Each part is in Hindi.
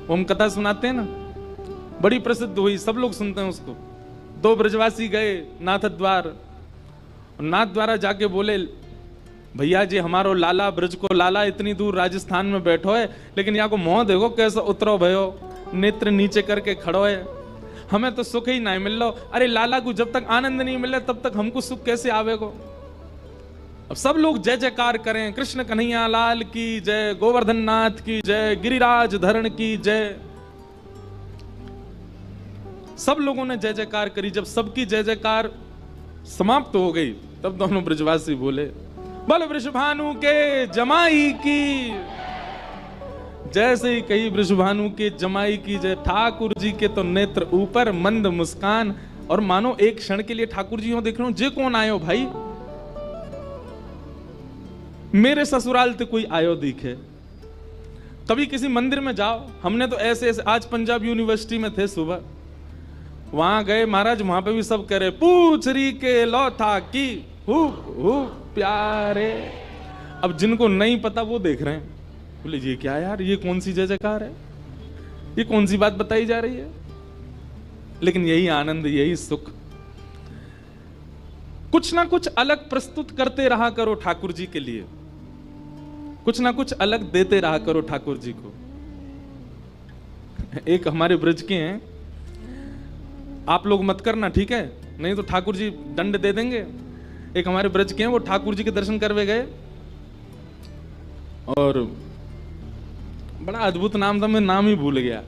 वो हम कथा सुनाते हैं ना, बड़ी प्रसिद्ध हुई, सब लोग सुनते हैं उसको। दो ब्रजवासी गए नाथ द्वार, नाथ द्वारा जाके बोले भैया जी हमारो लाला ब्रज को लाला इतनी दूर राजस्थान में बैठो है, लेकिन यहाँ को मोह देखो कैसा उतरो भयो, नेत्र नीचे करके खड़ो है, हमें तो सुख ही नहीं मिल रहा। अरे लाला को जब तक आनंद नहीं मिले तब तक हमको सुख कैसे आवेगो। अब सब लोग जय जयकार करें, कृष्ण कन्हैया लाल की जय, गोवर्धन नाथ की जय, गिरिराज धरण की जय। सब लोगों ने जय जयकार करी। जब सबकी जय जयकार समाप्त हो गई तब दोनों ब्रजवासी बोले बोल वृषभानु के जमाई की। जैसे ही कही वृषभानु के जमाई की जय, ठाकुर जी के तो नेत्र ऊपर, मंद मुस्कान, और मानो एक क्षण के लिए ठाकुर जी हो देख रहे हो, जे कौन आयो भाई, मेरे ससुराल ते कोई आयो दिखे। कभी किसी मंदिर में जाओ, हमने तो ऐसे ऐसे, आज पंजाब यूनिवर्सिटी में थे सुबह, वहां गए महाराज, वहां पे भी सब कह रहे पूछ री के लौथा की हु प्यारे। अब जिनको नहीं पता वो देख रहे हैं, बोले ये क्या यार, ये कौन सी जय जयकार है, ये कौन सी बात बताई जा रही है। लेकिन यही आनंद, यही सुख। कुछ ना कुछ अलग प्रस्तुत करते रहा करो ठाकुर जी के लिए, कुछ ना कुछ अलग देते रहा करो ठाकुर जी को। एक हमारे ब्रज के हैं, आप लोग मत करना ठीक है, नहीं तो ठाकुर जी दंड दे देंगे। एक हमारे ब्रज के हैं, वो ठाकुर जी के दर्शन करवे गए और बड़ा अद्भुत नाम था, मैं नाम ही भूल गया।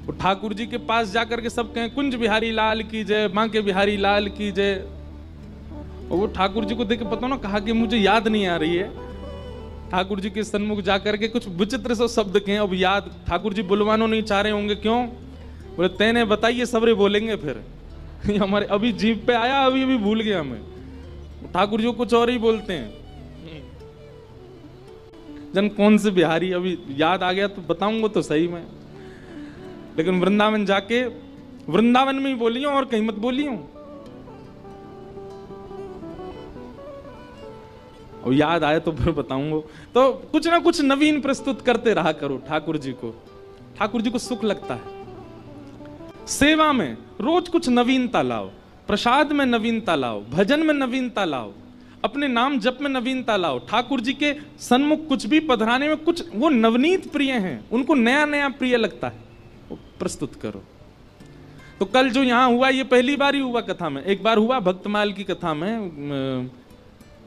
वो ठाकुर जी के पास जाकर के सब कहें कुंज बिहारी लाल की जय, मां के बिहारी लाल की जय। और वो ठाकुर जी को देख के पता ना कहा कि मुझे याद नहीं आ रही है। ठाकुर जी के सन्मुख जाकर के कुछ विचित्र से शब्द कहें, अब याद ठाकुर जी बुलवानो नहीं चाह रहे होंगे, क्यों? बोले तेने बताइए, सबरे बोलेंगे फिर। हमारे अभी जीभ पे आया, अभी अभी भूल गया हमें। ठाकुर जी को कुछ और ही बोलते हैं। जन कौन से बिहारी, अभी याद आ गया तो बताऊंगा तो सही में। लेकिन वृंदावन जाके, वृंदावन में ही बोली हूं और कहीं मत बोली हूं। और याद आए तो फिर बताऊंगा। तो कुछ ना कुछ नवीन प्रस्तुत करते रहा करो ठाकुर जी को। ठाकुर जी को सुख लगता है। सेवा में रोज कुछ नवीनता लाओ, प्रसाद में नवीनता लाओ, भजन में नवीनता लाओ, अपने नाम जप में नवीनता लाओ। ठाकुर जी के सन्मुख कुछ भी पधराने में कुछ वो नवनीत प्रिय हैं, उनको नया नया प्रिय लगता है, वो प्रस्तुत करो। तो कल जो यहां हुआ, ये पहली बार ही हुआ कथा में। एक बार हुआ भक्तमाल की कथा में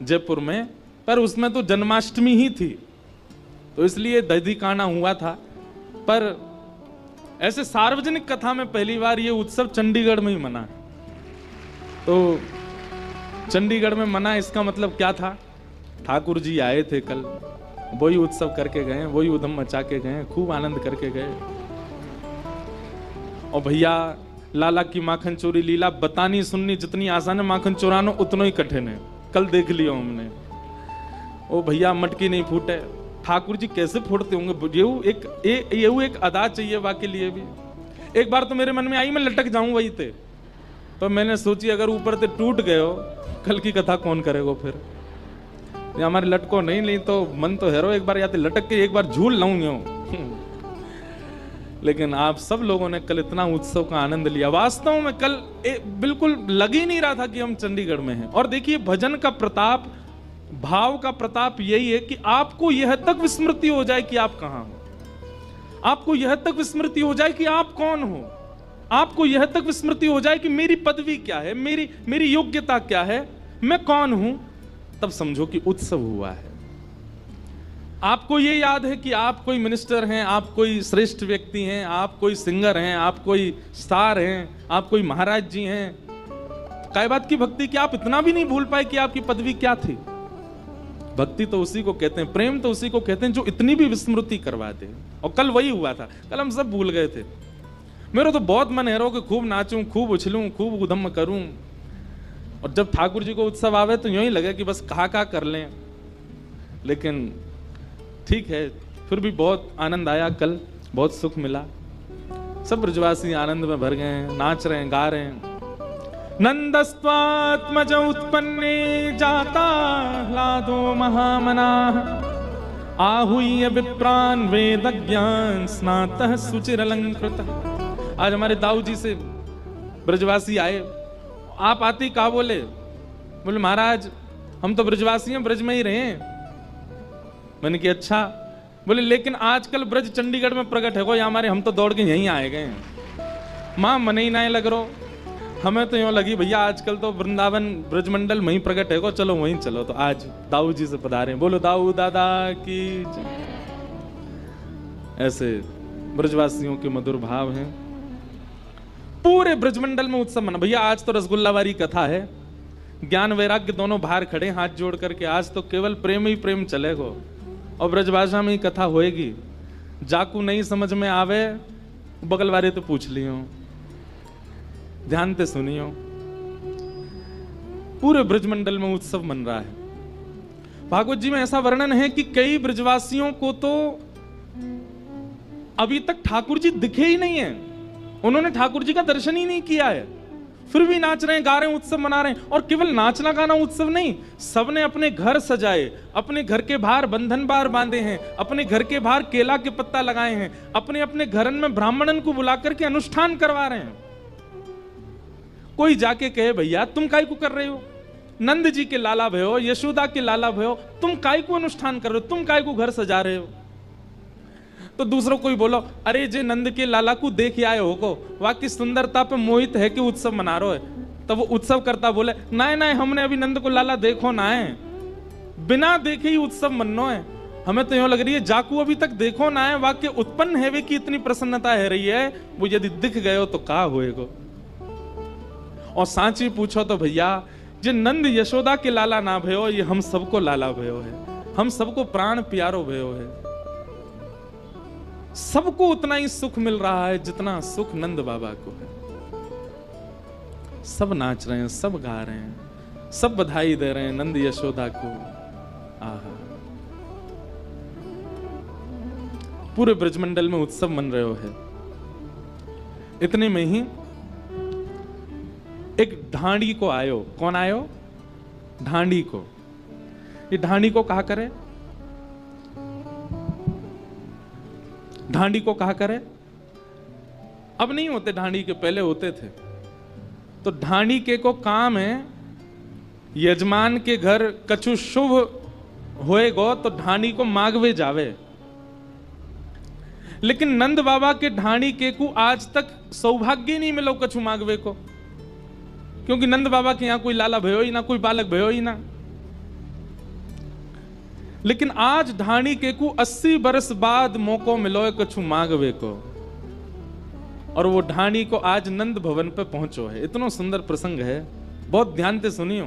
जयपुर में, पर उसमें तो जन्माष्टमी ही थी, तो इसलिए दधी काना हुआ था। पर ऐसे सार्वजनिक कथा में पहली बार ये उत्सव चंडीगढ़ में ही मना। तो चंडीगढ़ में मना, इसका मतलब क्या था? ठाकुर जी आए थे कल, वही उत्सव करके गए, वही उधम मचा के गए, खूब आनंद करके गए। और भैया लाला की माखन चोरी लीला बतानी सुननी जितनी आसान है, माखन चोरानो उतना ही कठिन है। कल देख लिया हमने। ओ भैया मटकी नहीं फूटे, ठाकुर जी कैसे फोड़ते होंगे? ये एक अदा चाहिए वाके लिए भी। एक बार तो मेरे मन में आई मैं लटक जाऊं वही थे, तो मैंने सोची अगर ऊपर से टूट गए हो, कल की कथा कौन करेगा फिर? या हमारे लटको नहीं तो मन तो हेरो एक बार या तो लटक के एक बार झूल लाऊं यूं। लेकिन आप सब लोगों ने कल इतना उत्सव का आनंद लिया। वास्तव में कल बिल्कुल लग ही नहीं रहा था कि हम चंडीगढ़ में हैं। और देखिए भजन का प्रताप, भाव का प्रताप यही है कि आपको यह तक विस्मृति हो जाए कि आप कहां हो, आपको यह तक विस्मृति हो जाए कि आप कौन हो, आपको यह तक विस्मृति हो जाए कि मेरी पदवी क्या है, मेरी योग्यता क्या है, मैं कौन हूं। तब समझो कि उत्सव हुआ है। आपको ये याद है कि आप कोई मिनिस्टर हैं, आप कोई श्रेष्ठ व्यक्ति हैं, आप कोई सिंगर हैं, आप कोई स्टार हैं, आप कोई महाराज जी हैं। काय बात की भक्ति कि आप इतना भी नहीं भूल पाए कि आपकी पदवी क्या थी। भक्ति तो उसी को कहते हैं, प्रेम तो उसी को कहते हैं जो इतनी भी विस्मृति करवा दे। और कल वही हुआ था, कल हम सब भूल गए थे। मेरा तो बहुत मन है रो कि खूब नाचूं, खूब उछलूं, खूब उधम करूं। और जब ठाकुर जी को उत्सव आवे तो यूं ही लगे कि बस कहा कर लें। लेकिन ठीक है, फिर भी बहुत आनंद आया कल, बहुत सुख मिला। सब ब्रजवासी आनंद में भर गए हैं, नाच रहे हैं, गा रहे हैं। नंदस्त्वात्मज उत्पन्ने जाता लादो महामनाः आहुय विप्रान वेद ज्ञान स्नातः सुचिरलंकृत। आज हमारे दाऊ जी से ब्रजवासी आए, आप आते ही कहा बोले महाराज हम तो ब्रजवासी हैं, ब्रज में ही रहे। मैंने कि अच्छा। बोले लेकिन आजकल ब्रज चंडीगढ़ में प्रकट है, कोई हमारे, हम तो दौड़ के यहीं आए गए। माँ मन ही ना लग रो, हमें तो यूं लगी भैया आजकल तो वृंदावन ब्रजमंडल वहीं प्रकट है को, चलो वहीं चलो। तो आज दाऊ जी से पधारे, बोलो दाऊ दादा की जय। ऐसे ब्रजवासियों के मधुर भाव हैं। पूरे ब्रजमंडल में उत्सव मना। भैया आज तो रसगुल्लावारी कथा है, ज्ञान वैराग्य दोनों बाहर खड़े हाथ जोड़ करके, आज तो केवल प्रेम ही प्रेम चलेगो और ब्रजभाषा में ही कथा होएगी। जाकू नहीं समझ में आवे बगल वाले तो पूछ लियो, ध्यान से सुनियो। पूरे ब्रजमंडल में उत्सव मन रहा है। भागवत जी में ऐसा वर्णन है कि कई ब्रजवासियों को तो अभी तक ठाकुर जी दिखे ही नहीं है, उन्होंने ठाकुर जी का दर्शन ही नहीं किया है, फिर भी नाच रहे हैं, गा रहे हैं, उत्सव मना रहे हैं। और केवल नाचना गाना उत्सव नहीं, सबने अपने घर सजाए, अपने घर के बाहर बंधन बार बांधे हैं, अपने घर के बाहर केला के पत्ता लगाए हैं, अपने अपने घरन में ब्राह्मणन को बुला करके अनुष्ठान करवा रहे हैं। कोई जाके कहे भैया तुम काय को कर रहे हो, नंद जी के लाला भयो, यशोदा के लाला भयो, तुम काय को अनुष्ठान कर रहे हो, तुम काय को घर सजा रहे हो। तो दूसरों को ही बोलो अरे जे नंद के लाला को देख आए हो को, वाकई सुंदरता पे मोहित है कि उत्सव मना रहे है। तब वो उत्सव करता बोले नहीं नहीं हमने अभी नंद को लाला देखो ना है, बिना देखे ही उत्सव मनो है। हमें तो यूं लग रही है जाकू अभी तक देखो ना है, वाक्य उत्पन्न है वे की इतनी प्रसन्नता है रही है, वो यदि दिख गए हो तो का होएगो। और सांची पूछो तो भैया जे नंद यशोदा के लाला ना भयो, ये हम सबको लाला भयो है, हम सबको प्राण प्यारो भयो है। सबको उतना ही सुख मिल रहा है जितना सुख नंद बाबा को है। सब नाच रहे हैं, सब गा रहे हैं, सब बधाई दे रहे हैं नंद यशोदा को। आहा, पूरे ब्रजमंडल में उत्सव मन रहे हो है। इतने में ही एक ढांडी को आयो। कौन आयो? ढांडी को। ये ढांडी को कहा करे, ढांडी को कहा करे। अब नहीं होते ढांडी के, पहले होते थे। तो ढांडी के को काम है यजमान के घर कछु शुभ होएगो तो ढांडी को मांगवे जावे। लेकिन नंद बाबा के ढांडी के को आज तक सौभाग्य नहीं मिलो कछु मांगवे को, क्योंकि नंद बाबा के यहां कोई लाला भयो ही ना, कोई बालक भयो ही ना। लेकिन आज ढाणी के को 80 बरस बाद मौको मिलो है कछु मांगवे को, और वो ढाणी को आज नंद भवन पे पहुंचो है। इतना सुंदर प्रसंग है, बहुत ध्यान से सुनियो।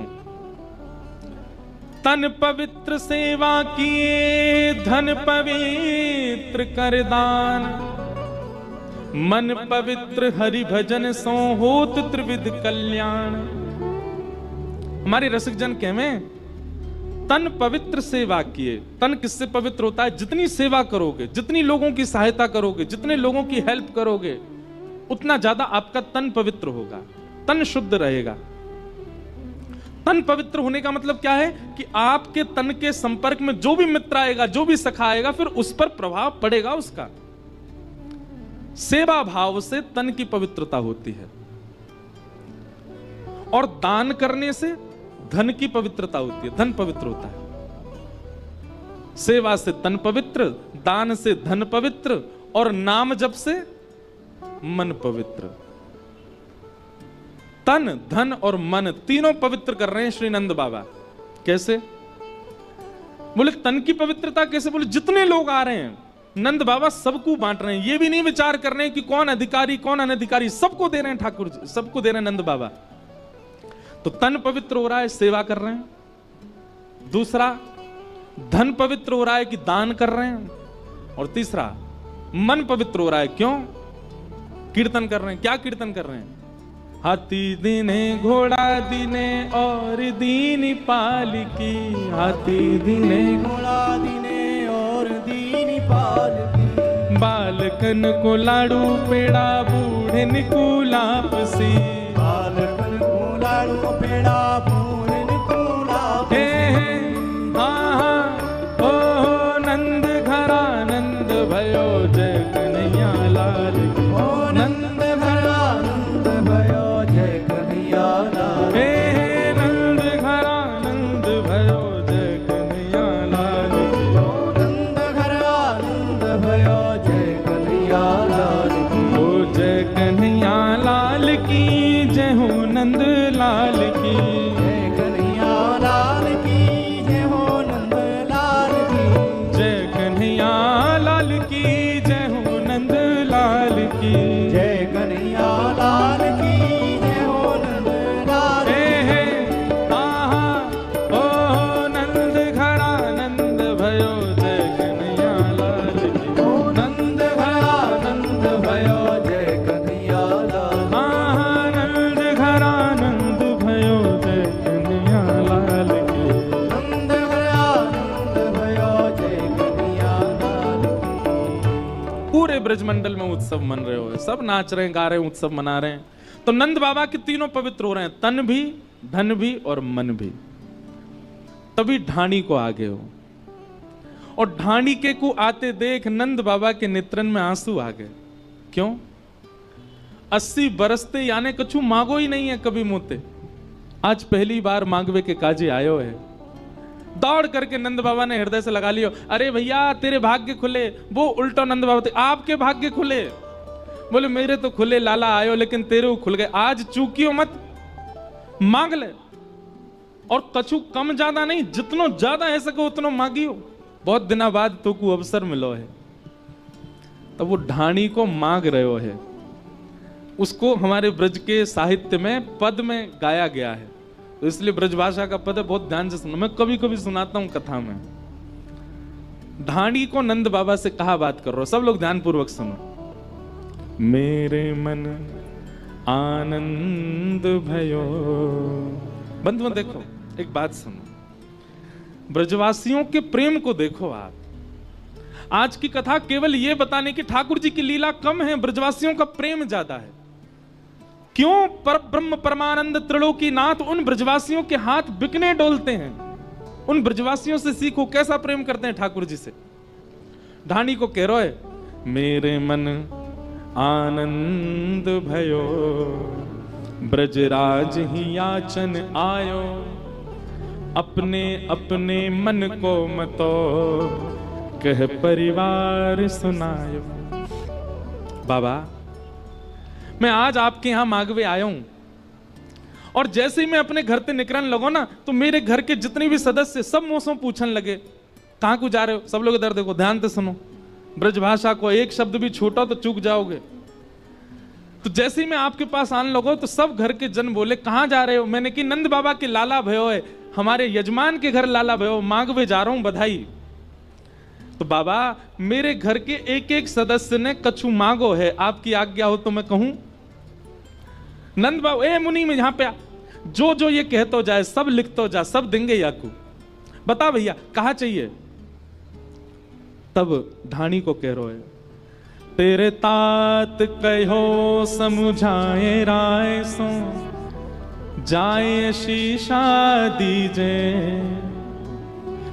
तन पवित्र सेवा किए धन पवित्र कर दान, मन पवित्र हरि भजन सो होत त्रिविध कल्याण। हमारे रसिक जन कहवे तन पवित्र सेवा किए। तन किससे पवित्र होता है? जितनी सेवा करोगे, जितनी लोगों की सहायता करोगे, जितने लोगों की हेल्प करोगे, उतना ज्यादा आपका तन पवित्र होगा, तन शुद्ध रहेगा। तन पवित्र होने का मतलब क्या है कि आपके तन के संपर्क में जो भी मित्र आएगा, जो भी सखा आएगा, फिर उस पर प्रभाव पड़ेगा उसका। सेवा भाव से तन की पवित्रता होती है, और दान करने से धन की पवित्रता होती है, धन पवित्र होता है। सेवा से तन पवित्र, दान से धन पवित्र, और नाम जप से मन पवित्र। तन, धन और मन तीनों पवित्र कर रहे हैं श्री नंद बाबा। कैसे? बोले तन की पवित्रता कैसे? बोले जितने लोग आ रहे हैं नंद बाबा सबको बांट रहे हैं। ये भी नहीं विचार कर रहे हैं कि कौन अधिकारी कौन अनधिकारी, सबको दे रहे हैं ठाकुर जी, सबको दे रहे हैं नंद बाबा। तो तन पवित्र हो रहा है, सेवा कर रहे हैं। दूसरा, धन पवित्र हो रहा है कि दान कर रहे हैं। और तीसरा, मन पवित्र हो रहा है। क्यों? कीर्तन कर रहे हैं। क्या कीर्तन कर रहे हैं? हाथी दीने घोड़ा दीने और दीनी पालकी, हाथी दीने घोड़ा दीने और दीनी पालकी, बालकन को लाडू पेड़ा बूढ़े को लापसी, बालकन को लाडू पेड़ा बूढ़े को लापसी। हाँ हाँ ओ नंद भयो जय कन्हैया लाल की। ओ नंद घर आनंद भयो जय कन्हैया लाल की। हे नंद घर आनंद भयो जय कन्हैया लाल की। ओ नंद घर आनंद भयो जय कन्हैया लाल की। ओ जय कन्हैया लाल की जय हो नंद लाल की। जय कन्हैया लाल की जय हो नंद लाल की। जय कन्हैया लाल की जय हो नंद लाल की। जय कन्हैया लाल की जय हो नंद लाल की। हे आहा ओ नंद घर आनंद भयो जय कन्हैया लाल की। ओ नंद घर आनंद भयो जय कन्हैया लाल की। आहा नंद घर आनंद भयो जय कन्हैया लाल की। नंद घर आनंद भयो जय कन्हैया लाल की। पूरे ब्रजमंडल में उत्सव मन रहे हो, सब नाच रहे हैं, गा रहे हैं, उत्सव मना रहे हैं। तो नंद बाबा के तीनों पवित्र हो रहे हैं, तन भी, धन भी और मन भी। तभी ढाणी को आगे हो, और ढाणी के को आते देख नंद बाबा के नेत्रन में आंसू आ गए। क्यों? 80 बरसते यानी कछु मांगो ही नहीं है कभी मोते, आज पहली बार मांगवे के काजे आयो है। दौड़ करके नंद बाबा ने हृदय से लगा लियो, अरे भैया तेरे भाग्य खुले। वो उल्टो नंद बाबा थे, आपके भाग्य खुले? बोले मेरे तो खुले लाला आयो, लेकिन तेरे वो खुल गए। आज चूकियो मत, मांग ले, और कछु कम ज्यादा नहीं, जितनो ज्यादा है सको उतनो मांगियो। बहुत दिना बाद तो को अवसर मिलो है। तब वो ढाणी को मांग रहे है। उसको हमारे ब्रज के साहित्य में पद में गाया गया है, तो इसलिए ब्रजभाषा का पद है, बहुत ध्यान से सुनो। मैं कभी कभी सुनाता हूं कथा में। ढाणी को नंद बाबा से कहा बात कर रहा हूं, सब लोग ध्यान पूर्वक सुनो। मेरे मन आनंद भयो। बंधुओं देखो, एक बात सुनो, ब्रजवासियों के प्रेम को देखो आप। आज की कथा केवल ये बताने की ठाकुर जी की लीला कम है, ब्रजवासियों का प्रेम ज्यादा है। क्यों? पर ब्रह्म परमानंद त्रिलोकीनाथ उन ब्रजवासियों के हाथ बिकने डोलते हैं। उन ब्रजवासियों से सीखो कैसा प्रेम करते हैं ठाकुर जी से। ढाणी को कह रहा है, मेरे मन आनंद भयो ब्रजराज ही याचन आयो। अपने अपने मन को मतो कह परिवार सुनायो। बाबा मैं आज आपके यहां मांगवे आया हूं, और जैसे ही मैं अपने घर से निकलने लगो ना, तो मेरे घर के जितने भी सदस्य सब मुझसे पूछने लगे कहां को जा रहे हो। सब लोग इधर देखो, ध्यान से सुनो, ब्रजभाषा को एक शब्द भी छूटा तो चूक जाओगे। तो जैसे ही मैं आपके पास आने लगो तो सब घर के जन बोले कहां जा रहे हो। मैंने कि नंद बाबा के लाला भयो है, हमारे यजमान के घर लाला भयो, मांगवे जा रहा हूं, बधाई। तो बाबा मेरे घर के एक एक सदस्य ने कछु मांगो है, आपकी आज्ञा हो तो मैं कहूं। नंद बाबा ए मुनि में यहां पे जो जो ये कहतो जाए सब लिखतो जा, सब देंगे याकू। बता भैया कहा चाहिए। तब ढाणी को कह रहे, तेरे तात कहो समझाए राय सो जाए शीशा दीजे।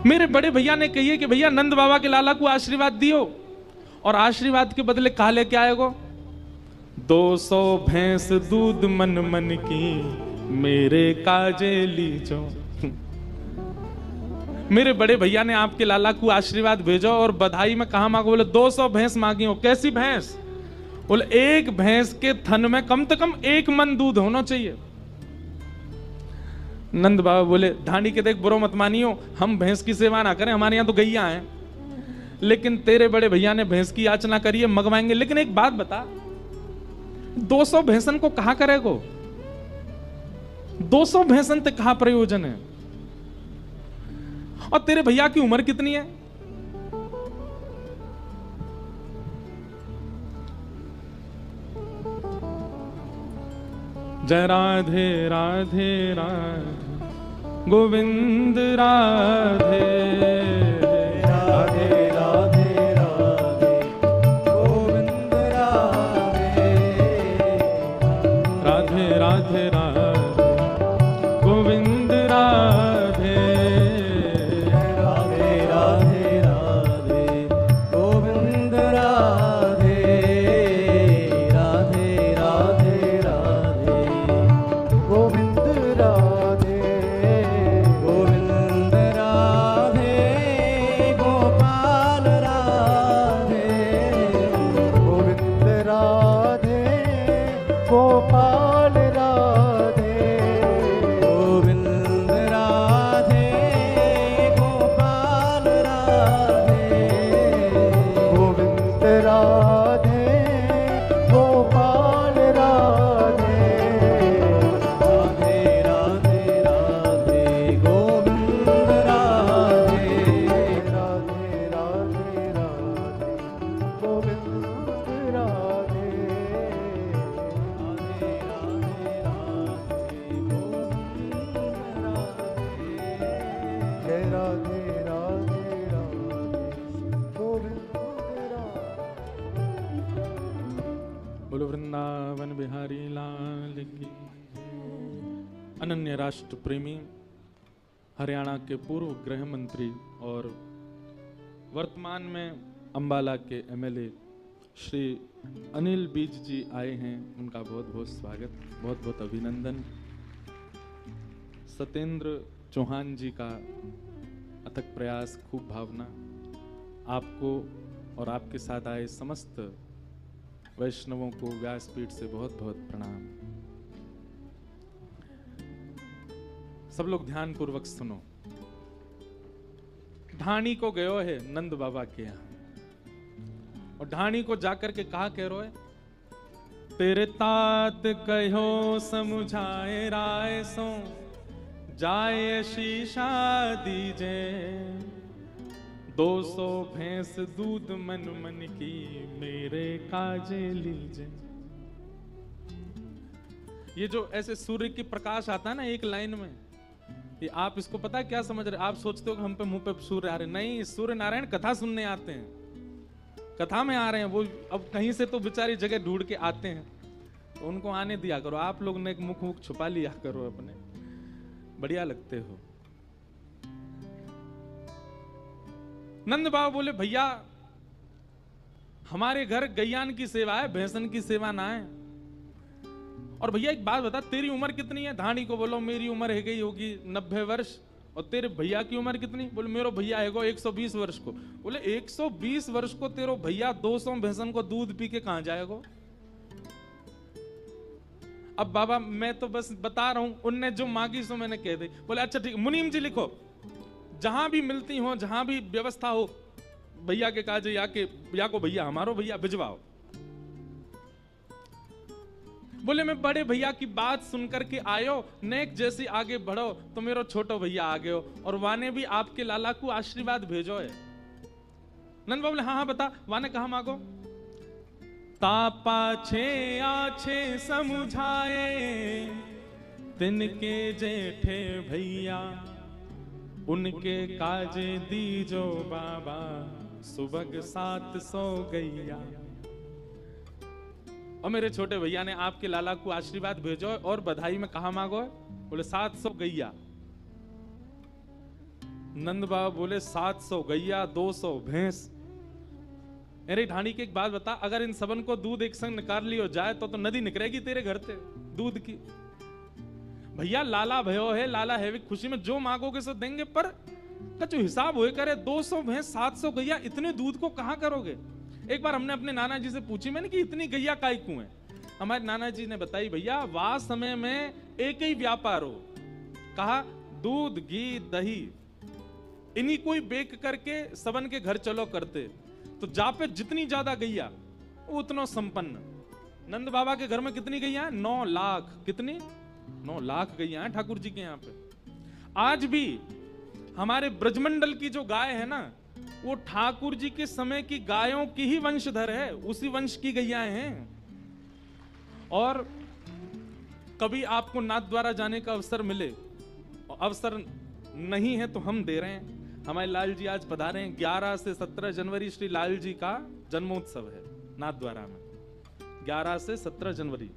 मेरे बड़े भैया ने कहिए कि भैया नंद बाबा के लाला को आशीर्वाद दियो, और आशीर्वाद के बदले कहा लेके आएगो 200 भैंस दूध मन मन की मेरे काजे लीजो। मेरे बड़े भैया ने आपके लाला को आशीर्वाद भेजो, और बधाई में कहा मांगो। बोले 200 भैंस मांगी हो। कैसी भैंस? बोले एक भैंस के थन में कम से कम 1 मन दूध होना चाहिए। नंद बाबा बोले ढाणी के देख बुरो मत मानियो, हम भैंस की सेवा ना करें, हमारे यहां तो गैया हैं, लेकिन तेरे बड़े भैया ने भैंस की याचना करी है, मंगवाएंगे। लेकिन एक बात बता, 200 भैंसन को कहां करेगो? 200 भैंसन से कहां प्रयोजन है? और तेरे भैया की उम्र कितनी है? जय राधे राधे राधे गोविंद राधे राधे राधे राधे गोविंद राधे। राधे राधे राधे गोविंद राधे। राधे राधे राधे गोविंद राधे। बोलो वृंदावन बिहारी लाल की। अनन्य राष्ट्र प्रेमी हरियाणा के पूर्व गृह मंत्री और वर्तमान में अंबाला के एमएलए श्री अनिल बीज जी आए हैं, उनका बहुत बहुत स्वागत, बहुत बहुत अभिनंदन। सत्येंद्र चौहान जी का अथक प्रयास, खूब भावना। आपको और आपके साथ आए समस्त वैष्णवों को व्यासपीठ से बहुत बहुत प्रणाम। सब लोग ध्यान पूर्वक सुनो। ढाणी को गयो है नंद बाबा के यहाँ, और ढाणी को जाकर के कहा कह रहे, तेरे तात कहो समुझाए राय सो जाए शीशा दीजे, 200 भैंस दूध मन मन की मेरे काजे लीजे। ये जो ऐसे सूर्य की प्रकाश आता है ना एक लाइन में, ये आप इसको पता है क्या समझ रहे? आप सोचते हो कि हम पे मुंह पे सूर्य आ रहे, नहीं, सूर्य नारायण कथा सुनने आते हैं, कथा में आ रहे हैं वो। अब कहीं से तो बेचारी जगह ढूंढ के आते हैं, तो उनको आने दिया करो। आप लोग ने मुख छुपा लिया करो अपने, बढ़िया लगते हो। नंद बाबा बोले, भैया हमारे घर गैयान की सेवा है, भैंसन की सेवा ना है। और भैया एक बात बता, तेरी उम्र कितनी है? ढाणी को बोलो मेरी उम्र है गई होगी 90 वर्ष। और तेरे भैया की उम्र कितनी? बोले मेरो भैया है 120 वर्ष को। बोले 120 वर्ष को तेरो भैया 200 भैंसन को दूध पी के कहां जाएगा? अब बाबा मैं तो बस बता रहा हूं, उनने जो मांगी सो मैंने कह दी। बोले अच्छा ठीक, मुनीम जी लिखो, जहां भी मिलती हो, जहां भी व्यवस्था हो, भैया के काजे या को भैया हमारो भैया भिजवाओ। बोले मैं बड़े भैया की बात सुनकर के आयो, नेक जैसी आगे बढ़ो तो मेरो छोटो भैया आगे हो, और वाने भी आपके लाला को आशीर्वाद भेजो है। नंद बाबा बोले हाँ बता, वाने कहा मांगो? तापा छे आछे समुझाए तिनके जेठे भैया, उनके काजे दीजो बाबा सुबह 700 गैया। और मेरे छोटे भैया ने आपके लाला को आशीर्वाद भेजो और बधाई में कहा मांगो? बोले 700 गैया। नंद बाबा बोले 700 गैया, 200 भैंस। अरे ढाणी की एक बात बता, अगर इन सबन को दूध एक संग निकाल लियो जाए तो नदी निकलेगी तेरे घर से दूध की। भैया लाला भयो है, लाला है भी, खुशी में जो मांगोगे सो देंगे, पर कछु हिसाब होए करे। 200 भैंस, 700 गैया, इतने दूध को कहां करोगे? एक बार हमने अपने नाना जी से पूछी मैंने कि इतनी गैया काय क्यों है? हमारे नाना जी ने बताई, भैया वाह समय में एक ही व्यापार हो, कहा दूध घी दही इन्हीं को ही बेक करके सबन के घर चलो करते, तो जा पे जितनी ज्यादा गैया उतना संपन्न। नंद बाबा के घर में कितनी गैया है? 9 लाख। कितनी? 9 लाख गैया है ठाकुर जी के यहाँ पे। आज भी हमारे ब्रजमंडल की जो गाय है ना, वो ठाकुर जी के समय की गायों की ही वंशधर है, उसी वंश की गैयाएं हैं। और कभी आपको नाथ द्वारा जाने का अवसर मिले, अवसर नहीं है तो हम दे रहे हैं। हमारे लाल जी आज पधारे हैं। 11 से 17 जनवरी श्री लाल जी का जन्मोत्सव है नाथ द्वारा में, 11 से 17 जनवरी।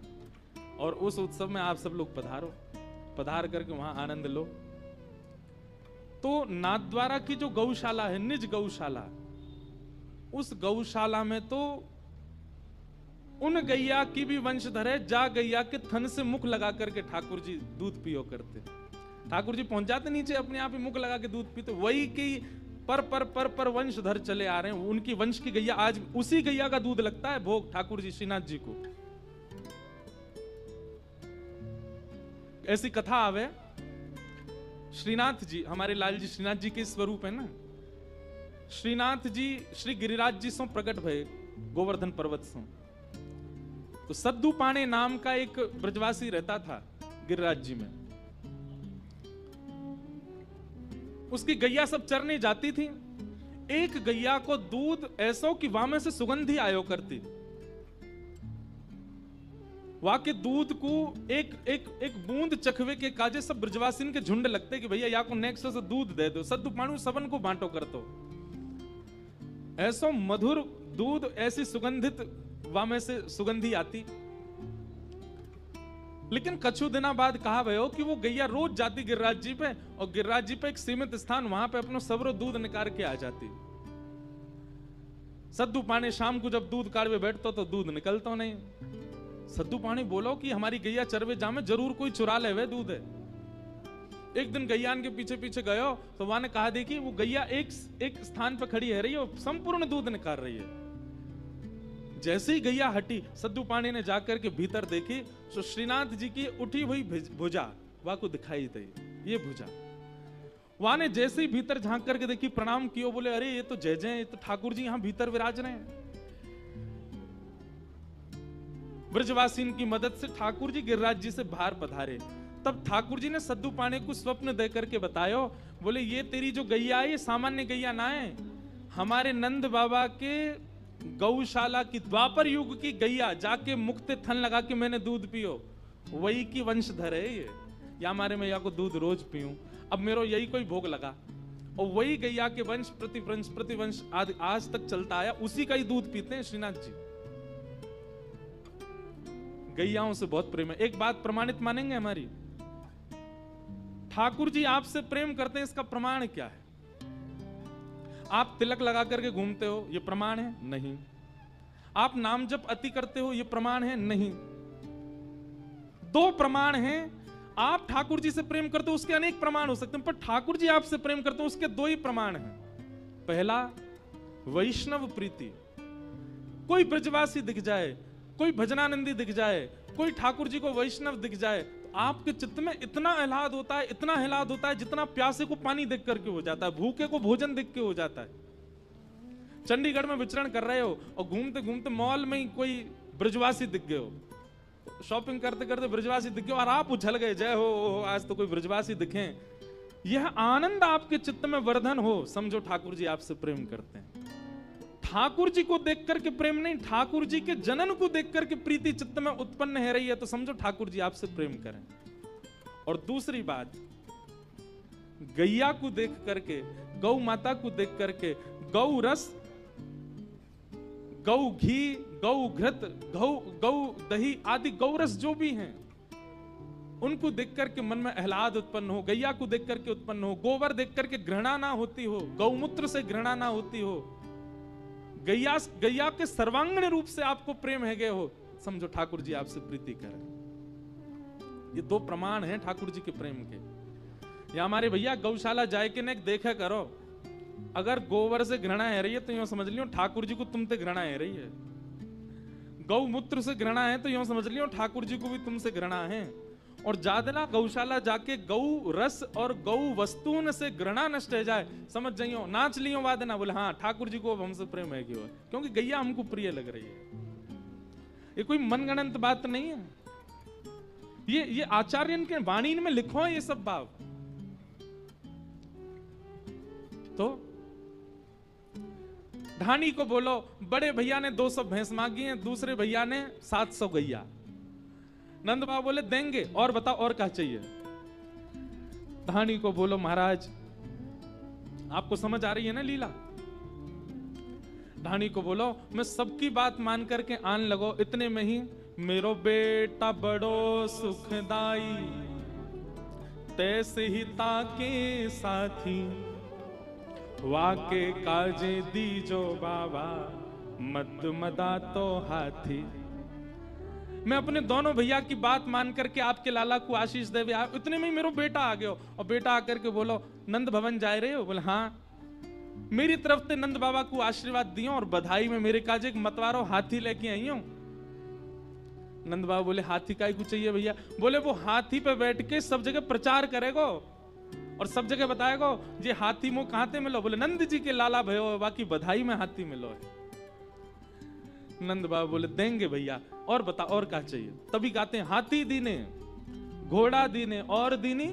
और उस उत्सव में आप सब लोग पधारो, पधार करके वहां आनंद लो। तो नाथद्वारा की जो गौशाला है, निज गौशाला, उस गौशाला में तो उन गैया की भी वंशधर है, जा गैया के थन से मुख लगा करके ठाकुर जी दूध पियो करते। ठाकुर जी पहुंच जाते नीचे, अपने आप ही मुख लगा के दूध पीते। वही की पर वंशधर चले आ रहे हैं, उनकी वंश की गैया। आज उसी गैया का दूध लगता है भोग ठाकुर जी श्रीनाथ जी को। ऐसी कथा आवे, श्रीनाथ जी, हमारे लाल जी श्रीनाथ जी के स्वरूप है ना। श्रीनाथ जी श्री गिरिराज जी सो प्रकट भय गोवर्धन पर्वत सो। तो सद्दू पाणे नाम का एक ब्रजवासी रहता था गिरिराज जी में। उसकी गैया सब चरने जाती थी। एक गैया को दूध ऐसो कि वहां में से सुगंधी आयो करती। वहां के दूध को एक बूंद चखवे के काजे सब ब्रजवासिन के झुंड लगते कि भैया या को नेक्स्ट से दूध दे दो, सद्दू पाणु सबन को बांटो कर दो। ऐसो मधुर दूध, ऐसी सुगंधित वहां में से सुगंधी आती। लेकिन कछु दिना बाद कहा भयो कि वो गैया रोज जाती गिरिराज जी पे, और गिरिराज जी पे एक सीमित स्थान, वहां पे अपनो सबरो दूध निकाल के आ जाती। सद्दू पानी शाम को जब दूध काढ़वे बैठतो तो दूध निकलतो नहीं। सद्दू पानी बोलो कि हमारी गैया चरवे जामे जरूर कोई चुरा ले वे दूध है। एक दिन गैयान के पीछे पीछे गयो तो वहां ने कहा देखी वो गैया एक स्थान पर खड़ी है रही है, संपूर्ण दूध निकाल रही है। जैसे ही गैया हटी, सद्दू पानी ने जाकर के भीतर देखी तो श्रीनाथ जी की उठी हुई भुजा वहां को दिखाई दी। ये भुजा वहां ने जैसे ही भीतर झांक करके देखी, प्रणाम कियो, बोले अरे ये तो जय जय, ये तो ठाकुर जी यहां भीतर विराज रहे हैं। ब्रजवासीन की मदद से ठाकुर जी गिरिराज जी से बाहर पधारे। तब ठाकुर जी ने सद्दू पानी को स्वप्न दे करके बतायो, बोले ये तेरी जो गैया है ये सामान्य गैया ना है, हमारे नंद बाबा के गौशाला की द्वापर युग की गैया, जाके मुक्त थन लगा के मैंने दूध पियो, वही की वंशधर है ये, या हमारे मैया को दूध रोज पीऊं, अब मेरा यही कोई भोग लगा, और वही गैया के वंश प्रतिवंश आज तक चलता आया, उसी का ही दूध पीते हैं श्रीनाथ जी। गैयाओं से बहुत प्रेम है। एक बात प्रमाणित मानेंगे हमारी, ठाकुर जी आपसे प्रेम करते हैं, इसका प्रमाण क्या है? आप तिलक लगा करके घूमते हो, यह प्रमाण है? नहीं। आप नाम जप अति करते हो, यह प्रमाण है? नहीं। दो प्रमाण हैं। आप ठाकुर जी से प्रेम करते हो, उसके अनेक प्रमाण हो सकते हैं, पर ठाकुर जी आपसे प्रेम करते हो, उसके दो ही प्रमाण हैं। पहला, वैष्णव प्रीति। कोई ब्रजवासी दिख जाए, कोई भजनानंदी दिख जाए, कोई ठाकुर जी को वैष्णव दिख जाए, तो आपके चित्त में इतना आह्लाद होता है, इतना आह्लाद होता है, जितना प्यासे को पानी देख करके हो जाता है, भूखे को भोजन देख के हो जाता है। चंडीगढ़ में विचरण कर रहे हो और घूमते घूमते मॉल में ही कोई ब्रजवासी दिख गए हो, शॉपिंग करते करते ब्रजवासी दिख गए और आप उछल गए, जय हो आज तो कोई ब्रजवासी दिखे। यह आनंद आपके चित्त में वर्धन हो, समझो ठाकुर जी आपसे प्रेम करते हैं। ठाकुर जी को देख करके प्रेम नहीं, ठाकुर जी के जनन को देख करके प्रीति चित्त में उत्पन्न है रही है, तो समझो ठाकुर जी आपसे प्रेम करें। और दूसरी बात, गैया को देख करके, गौ माता को देख करके, गौ रस, गौ घी, गौ घृत, गौ दही आदि गौ रस जो भी हैं, उनको देख करके मन में आह्लाद उत्पन्न हो, गैया को देख करके उत्पन्न हो, गोबर देख करके घृणा ना होती हो, गौमूत्र से घृणा ना होती हो, गैया के सर्वांगीण रूप से आपको प्रेम है गए हो, समझो ठाकुर जी आपसे प्रीति करें। ये दो प्रमाण हैं ठाकुर जी के प्रेम के। या हमारे भैया गौशाला जाए के ने देखा करो, अगर गोबर से घृणा है रही है तो यूं समझ लियो ठाकुर जी को तुमसे घृणा है रही है, गौमूत्र से घृणा है तो यूं समझ लियो ठाकुर जी को भी तुमसे घृणा है। और जादना गौशाला जाके गौ रस और गौ वस्तुन से घृणा नष्ट हो जाए, समझ जाइयो, नाच लियो वादना, बोले हाँ ठाकुर जी को अब हमसे प्रेम है क्यों, क्योंकि गैया हमको प्रिय लग रही है। ये कोई मनगणंत बात नहीं है, ये आचार्य के वाणी में लिखो है ये सब भाव। तो ढानी को बोलो, बड़े भैया ने 200 भैंस मांगी है, दूसरे भैया ने 700 गैया। नंद बाबा बोले देंगे, और बताओ और क्या चाहिए। ढानी को बोलो महाराज, आपको समझ आ रही है ना लीला। ढानी को बोलो मैं सबकी बात मान करके आन लगो, इतने में ही मेरो बेटा बड़ो सुखदाई, तैसे ही ताके साथी, वाके काजे दीजो बाबा, मद मदा तो हाथी। मैं अपने दोनों भैया की बात मान करके आपके लाला को आशीष देवे, इतने में ही मेरा बेटा आ गया, और बेटा आकर के बोलो नंद भवन जा रहे हो, बोले हाँ। मेरी तरफ से नंद बाबा को आशीर्वाद दियो और बधाई में मेरे काज एक मतवारो हाथी लेके आई हूं। नंद बाबा बोले हाथी काय को चाहिए भैया, बोले वो हाथी पे बैठ के सब जगह प्रचार करेगो और सब जगह बताएगो जे हाथी मो कहां ते मिलो, बोले नंद जी के लाला भयो, बाकी बधाई में हाथी मिलो है। नंद बाबा बोले देंगे भैया, और बता और क्या चाहिए। तभी गाते हैं हाथी दीने, घोड़ा दीने और दीनी।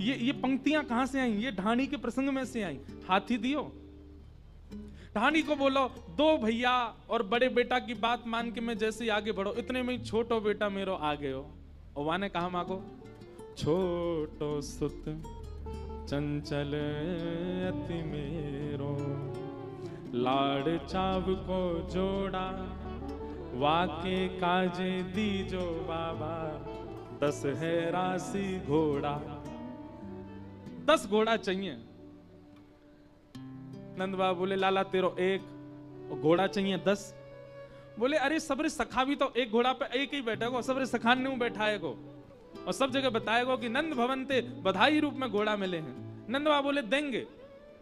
ये पंक्तियां कहां से आई? ये ढाणी के प्रसंग में से आई। हाथी दियो। ढाणी को बोलो 2 भैया और बड़े बेटा की बात मान के मैं जैसे आगे बढ़ो, इतने में छोटो बेटा मेरो आ गए हो। और वाने कहा मांगो, छोटो सुत चंचल अति मेरो, लाड़ चाव को जोड़ा वाके काजे दीजो बाबा, 10 है राशि घोड़ा। 10 घोड़ा चाहिए। नंद बाबा बोले लाला तेरो एक, और घोड़ा चाहिए 10। बोले अरे सबरे सखा भी तो एक घोड़ा पे एक ही बैठेगो, सबरे सखान ने बैठाएगो और सब जगह बताएगो कि नंद भवन ते बधाई रूप में घोड़ा मिले हैं। नंद बाबा बोले देंगे,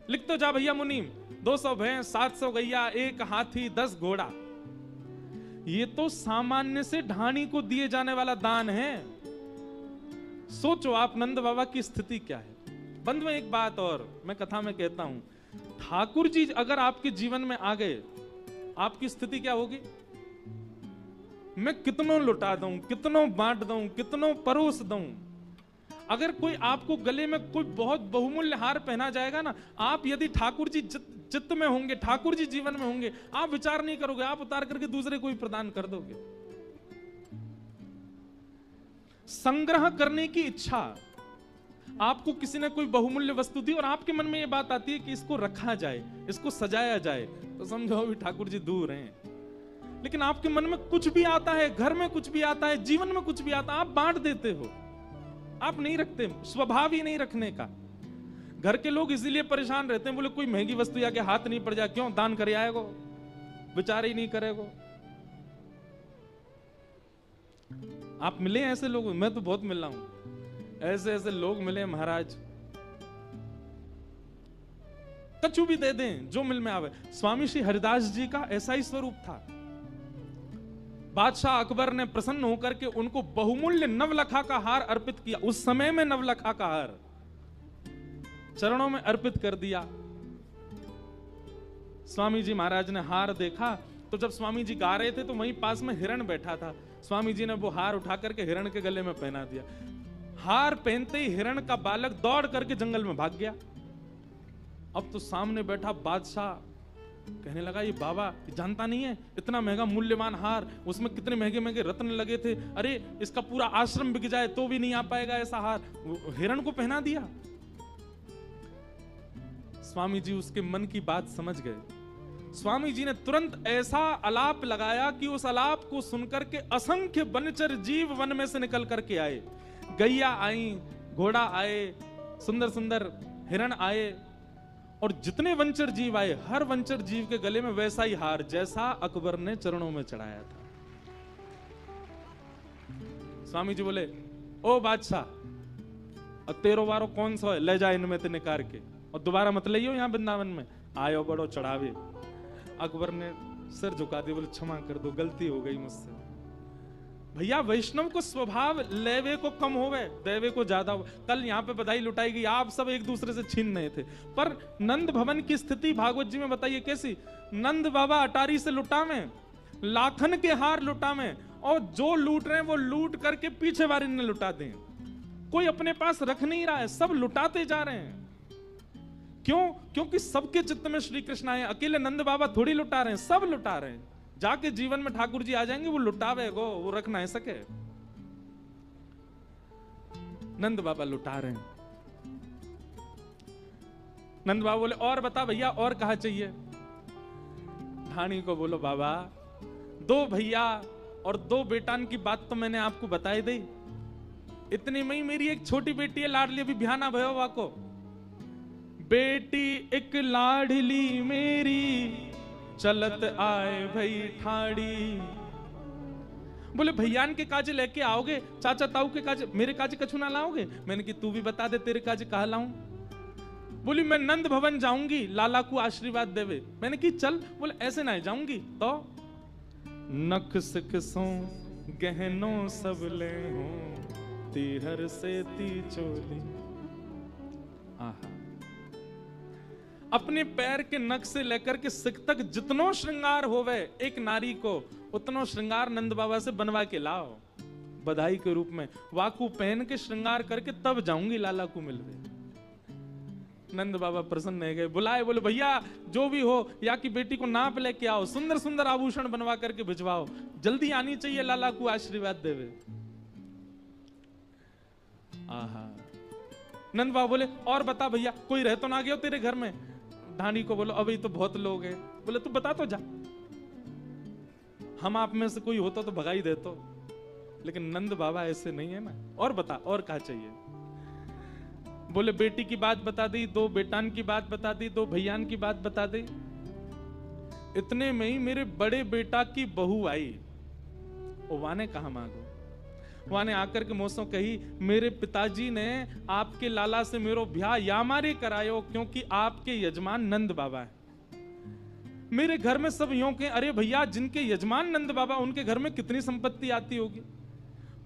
लिख तो जा भैया मुनीम, 200 भैंस, 700 गैया, 1 हाथी, 10 घोड़ा। ये तो सामान्य से ढाणी को दिए जाने वाला दान है। सोचो आप नंद बाबा की स्थिति क्या है। बंद में एक बात और मैं कथा में कहता हूं, ठाकुर जी अगर आपके जीवन में आ गए, आपकी स्थिति क्या होगी? मैं कितनों लुटा दूं, कितनों बांट दूं, कितनों परोस दूं, अगर कोई आपको गले में कोई बहुत बहुमूल्य हार पहना जाएगा ना, आप यदि ठाकुर जी चित्त में होंगे, ठाकुर जी जीवन में होंगे, आप विचार नहीं करोगे, आप उतार करके दूसरे को ही प्रदान कर दोगे। संग्रह करने की इच्छा, आपको किसी ने कोई बहुमूल्य वस्तु दी और आपके मन में यह बात आती है कि इसको रखा जाए, इसको सजाया जाए, तो समझो अभी ठाकुर जी दूर हैं। लेकिन आपके मन में कुछ भी आता है, घर में कुछ भी आता है, जीवन में कुछ भी आता है, आप बांट देते हो, आप नहीं रखते, स्वभाव ही नहीं रखने का। घर के लोग इसीलिए परेशान रहते हैं, बोले कोई महंगी वस्तु आके हाथ नहीं पड़ जाए, क्यों दान कर आएगो, विचार ही नहीं करेगो। आप मिले ऐसे लोग? मैं तो बहुत मिल रहा हूं, ऐसे ऐसे लोग मिले महाराज, कछु भी दे दें जो मिल में आवे। स्वामी श्री हरिदास जी का ऐसा ही स्वरूप था। बादशाह अकबर ने प्रसन्न होकर के उनको बहुमूल्य नवलखा का हार अर्पित किया। उस समय में नवलखा का हार चरणों में अर्पित कर दिया। स्वामी जी महाराज ने हार देखा तो जब स्वामी जी गा रहे थे तो वहीं पास में हिरण बैठा था। स्वामी जी ने वो हार उठा करके हिरण के गले में पहना दिया। हार पहनते ही हिरण का बालक दौड़ करके जंगल में भाग गया। अब तो सामने बैठा बादशाह कहने लगा, ये बाबा जानता नहीं है, इतना महंगा मूल्यवान हार, उसमें कितने महंगे महंगे रत्न लगे थे, अरे इसका पूरा आश्रम बिक जाए तो भी नहीं आ पाएगा ऐसा हार, हिरण को पहना दिया। स्वामी जी उसके मन की बात समझ गए। स्वामी जी ने तुरंत ऐसा आलाप लगाया कि उस आलाप को सुनकर के असंख्य वनचर जीव वन में से निकल करके आए। गैया आई, घोड़ा आए, सुंदर सुंदर हिरण आए, और जितने वंचर जीव आए, हर वंचर जीव के गले में वैसा ही हार जैसा अकबर ने चरणों में चढ़ाया था। स्वामी जी बोले, ओ बादशाह, अब तेरो वारो कौन सा है, ले जा इनमें ते निकाल के, और दोबारा मत लियो यहां वृंदावन में, आयो बड़ो चढ़ावे। अकबर ने सिर झुका दिया, बोले क्षमा कर दो, गलती हो गई मुझसे। भैया वैष्णव को स्वभाव लेवे को कम होवे, देवे को ज्यादा हो। कल यहाँ पे बधाई लुटाई गई, आप सब एक दूसरे से छीन रहे थे, पर नंद भवन की स्थिति भागवत जी में बताइए कैसी। नंद बाबा अटारी से लुटावे, लाखन के हार लुटावे, और जो लूट रहे हैं वो लूट करके पीछे वाले ने लुटा दें। कोई अपने पास रख नहीं रहा है, सब लुटाते जा रहे हैं। क्यों? क्योंकि सबके चित्त में श्री कृष्ण आए। अकेले नंद बाबा थोड़ी लुटा रहे हैं, सब लुटा रहे हैं। जाके जीवन में ठाकुर जी आ जाएंगे, वो लुटावेगो, वो रख ना सके। नंद बाबा लुटा रहे हैं। नंद बाबा बोले, और बता भैया, और कहा चाहिए? ढाणी को बोलो, बाबा 2 भैया और 2 बेटान की बात तो मैंने आपको बताई दी। इतनी में ही मेरी एक छोटी बेटी है, लाडली, अभी बिहाना भयो वाको। बेटी एक लाडली मेरी, चलत आए भई ठाड़ी। बोले भैयान के काजे लेके आओगे, चाचा ताऊ के काजे, मेरे काजे कछु ना लाओगे? मैंने कि तू भी बता दे तेरे काजे कहा लाऊं। बोली मैं नंद भवन जाऊंगी, लाला को आशीर्वाद देवे। मैंने कि चल। बोले ऐसे ना जाऊंगी तो नख सिकसों गहनों सब ले हूं, तीहर से ती चोली। आहा, अपने पैर के नख से लेकर के सिक तक जितनो श्रृंगार होवे एक नारी को, उतनो श्रृंगार नंद बाबा से बनवा के लाओ बधाई के रूप में। वाकू पहन के श्रृंगार करके तब जाऊंगी लाला को मिलवे। नंद बाबा प्रसन्न है गए, बुलाए, बोले भैया जो भी हो, या की बेटी को नाप लेके आओ, सुंदर सुंदर आभूषण बनवा करके भिजवाओ, जल्दी आनी चाहिए, लाला को आशीर्वाद देवे। आहा, नंद बाबा बोले, और बता भैया, कोई रह तो ना गया तेरे घर में? ढाणी को बोलो, अभी तो बहुत लोग हैं। बोले तू बता तो जा। हम आप में से कोई होता तो भगाई देतो, लेकिन नंद बाबा ऐसे नहीं है ना। और बता, और क्या चाहिए? बोले बेटी की बात बता दी, 2 बेटान की बात बता दी, 2 भैयान की बात बता दी। इतने में ही मेरे बड़े बेटा की बहू आई। वो वाने कहा मांगो, वाने आकर के मोसों कही, मेरे पिताजी ने आपके लाला से मेरो ब्याह यामारे करायो, क्योंकि आपके यजमान नंद बाबा है। मेरे घर में सब यूं के, अरे भैया जिनके यजमान नंद बाबा उनके घर में कितनी संपत्ति आती होगी,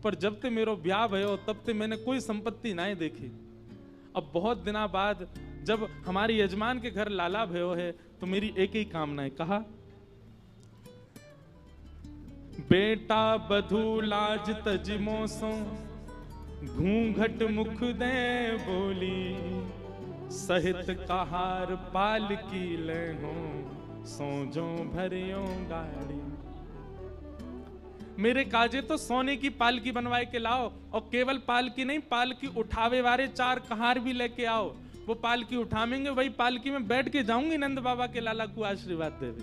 पर जब ते मेरो ब्याह भयो तब ते मैंने कोई संपत्ति ना देखी। अब बहुत दिना बाद जब हमारे यजमान के घर लाला भयो है तो मेरी एक ही कामना है। कहा, बेटा बधू लाज तजिमो सो, घूंघट मुख दे बोली, सहित कहार पाल की ले हो, सोजो भरियो गाड़ी। मेरे काजे तो सोने की पालकी बनवाए के लाओ, और केवल पालकी नहीं, पालकी उठावे वाले 4 कहार भी लेके आओ। वो पालकी उठावेंगे, वही पालकी में बैठ के जाऊंगी नंद बाबा के लाला को आशीर्वाद देवे।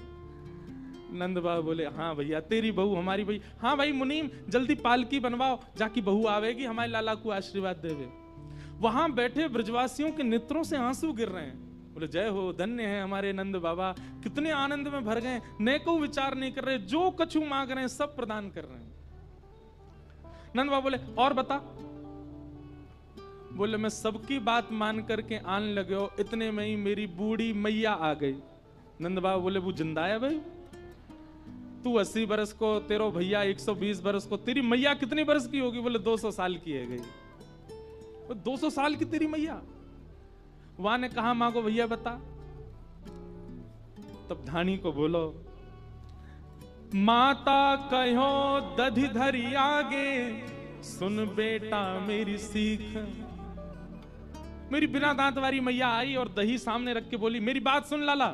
नंद बाबा बोले, हाँ भैया तेरी बहू हमारी बहू। हाँ भाई मुनीम, जल्दी पालकी बनवाओ, जाकी बहू आवेगी हमारे लाला को आशीर्वाद देवे। वहां बैठे ब्रजवासियों के नेत्रों से आंसू गिर रहे हैं। बोले, जय हो, धन्य है हमारे नंद बाबा, कितने आनंद में भर गए, नेको विचार नहीं कर रहे, जो कछु मांग रहे हैं सब प्रदान कर रहे हैं। नंद बाबा बोले, और बता। बोले, मैं सबकी बात मान करके आन लगे हो, इतने में ही मेरी बूढ़ी मैया आ गई। नंद बाबा बोले, वो जिंदा है भाई? तू 80 बरस को, तेरो भैया 120 बरस को, तेरी मैया कितनी बरस की होगी? बोले 200 साल की है गई। 200 साल की तेरी मैया? वहां ने कहा मांगो भैया बता। तब धानी को बोलो, माता कहो दधि धरी आगे, सुन बेटा मेरी सीख। मेरी बिना दांत वाली मैया आई और दही सामने रख के बोली, मेरी बात सुन लाला।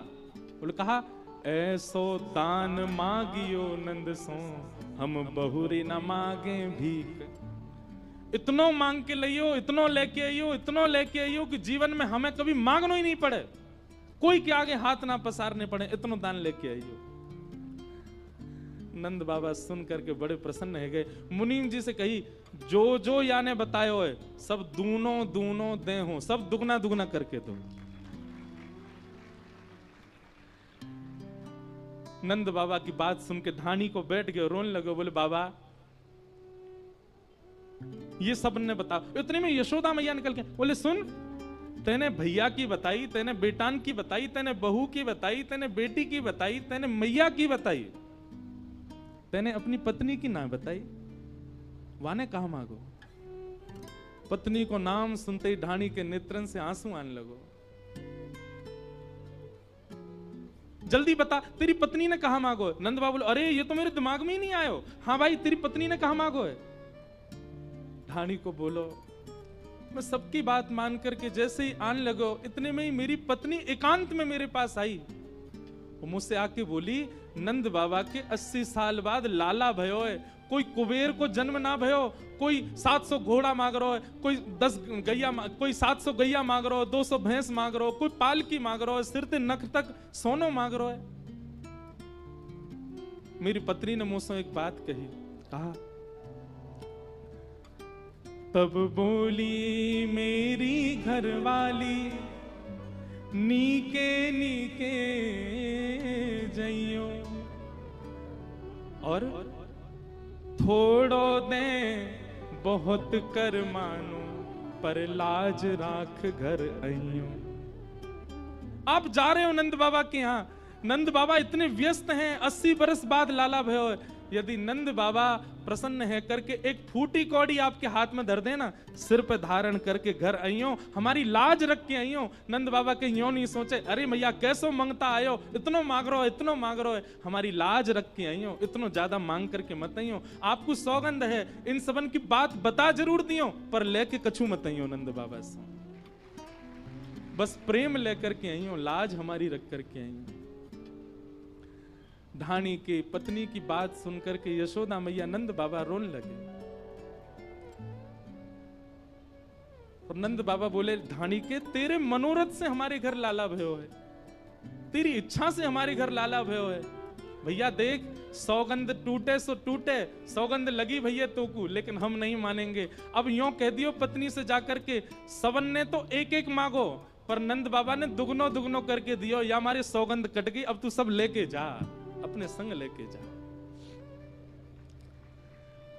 बोले, कहा, ऐसो दान मांगियो नंद सो, हम बहुरी न मांगे भीख। इतनो मांग के लियो, इतनो लेके आइयो, इतनो लेके आइयो कि जीवन में हमें कभी मांगना ही नहीं पड़े, कोई के आगे हाथ ना पसारने पड़े, इतनो दान लेके आइयो। नंद बाबा सुन करके बड़े प्रसन्न है गए। मुनीम जी से कही, जो जो याने बतायो है सब दूनो दूनो दे हो, सब दुगना दुगना करके दो। नंद बाबा की बात सुन के धानी को बैठ गए, रोने लगे। बोले, बाबा ये सब ने बता। इतने में यशोदा मैया निकल के बोले, सुन, तेने भैया की बताई, तेने बेटान की बताई, तेने बहू की बताई, तेने बेटी की बताई, तेने मैया की बताई, तेने अपनी पत्नी की ना बताई। वाने कहा मांगो। पत्नी को नाम सुनते ही ढाणी के नेत्रन से आंसू आने लगो। जल्दी बता, तेरी पत्नी ने कहा मांगो। नंद बाबा बोले, अरे ये तो मेरे दिमाग में ही नहीं आयो। हाँ भाई, तेरी पत्नी ने कहा मांगो है। ढाणी को बोलो, मैं सबकी बात मान करके जैसे ही आने लगो, इतने में ही मेरी पत्नी एकांत में मेरे पास आई। वो मुझसे आके बोली, नंद बाबा के 80 साल बाद लाला भयो है, कोई कुबेर को जन्म ना भयो, कोई 700 घोड़ा मांग रहा है, कोई 10 गैया, कोई 700 गैया मांग रहा है, 200 भैंस मांग रहा है, कोई पालकी मांग रहा है, सिर ते नख तक सोनो मांग रहा है। मेरी पत्नी ने मुझसे एक बात कही, कहा, तब बोली मेरी घरवाली, नीके नीके जइयो, और थोड़ो दे बहुत कर मानो, पर लाज राख घर आइयो। आप जा रहे हो नंद बाबा के यहाँ, नंद बाबा इतने व्यस्त हैं, 80 बरस बाद लाला भयो। यदि नंद बाबा प्रसन्न है करके एक फूटी कौड़ी आपके हाथ में धर देना, सिर पे धारण करके घर आइयो, हमारी लाज रख के आइयो। नंद बाबा के यूं नहीं सोचे, अरे भैया कैसो मांगता आयो, इतनो मांग रहो, इतनो मांग रहो है, हमारी लाज रख के आइयो, इतनो ज्यादा मांग करके मत आइयो। आपको सौगंध है, इन सबन की बात बता जरूर दियो, पर लेके कछु मत आइयो नंद बाबा से, बस प्रेम लेकर के आइयो, लाज हमारी रख करके आइयो। ढाणी के पत्नी की बात सुनकर के यशोदा मैया नंद बाबा रोने लगे। और नंद बाबा बोले, ढाणी के तेरे मनोरथ से हमारे घर लाला भयो है, तेरी इच्छा से हमारे घर लाला भयो है, भैया देख, सौगंध टूटे सो टूटे, सौगंध लगी भैया तो को, लेकिन हम नहीं मानेंगे। अब यूं कह दियो पत्नी से जाकर के, सबन ने तो एक एक मांगो, पर नंद बाबा ने दुगनो दुगनो करके दियो, या हमारी सौगंध कट गई, अब तू सब लेके जा, अपने संग लेके जा।